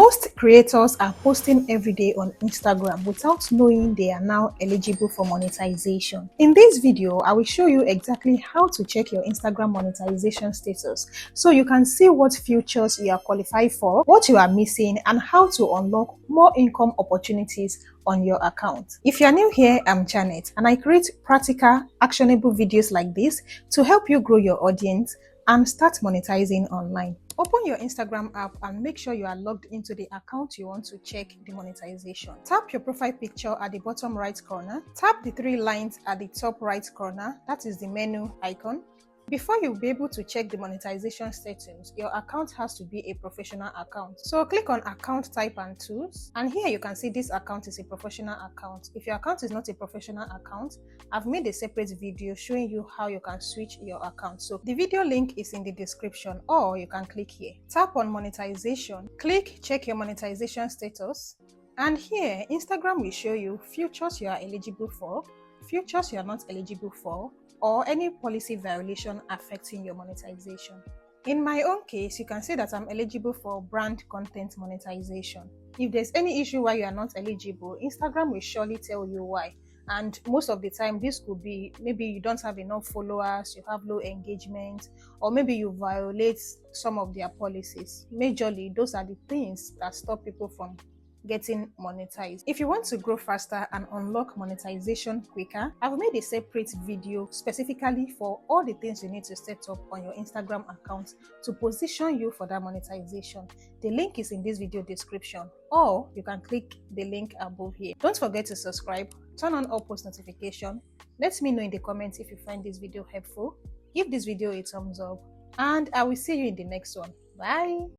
Most creators are posting every day on Instagram without knowing they are now eligible for monetization. In this video, I will show you exactly how to check your Instagram monetization status so you can see what features you are qualified for, what you are missing, and how to unlock more income opportunities on your account. If you are new here, I'm Janet, and I create practical, actionable videos like this to help you grow your audience and start monetizing online. Open your Instagram app and make sure you are logged into the account you want to check the monetization. Tap your profile picture at the bottom right corner. Tap the three lines at the top right corner, that is the menu icon. Before you'll be able to check the monetization status, your account has to be a professional account. So click on account type and tools, and here you can see this account is a professional account. If your account is not a professional account, I've made a separate video showing you how you can switch your account. So the video link is in the description, or you can click here. Tap on monetization, click check your monetization status, and here Instagram will show you features you are eligible for, features you are not eligible for, or any policy violation affecting your monetization. In my own case, you can see that I'm eligible for brand content monetization. If there's any issue why you are not eligible, Instagram will surely tell you why. And most of the time, this could be maybe you don't have enough followers, you have low engagement, or maybe you violate some of their policies. Majorly, those are the things that stop people from getting monetized. If you want to grow faster and unlock monetization quicker, I've made a separate video specifically for all the things you need to set up on your Instagram account to position you for that monetization. The link is in this video description, or you can click the link above here. Don't forget to subscribe, turn on all post notification. Let me know in the comments if you find this video helpful. Give this video a thumbs up, and I will see you in the next one. Bye.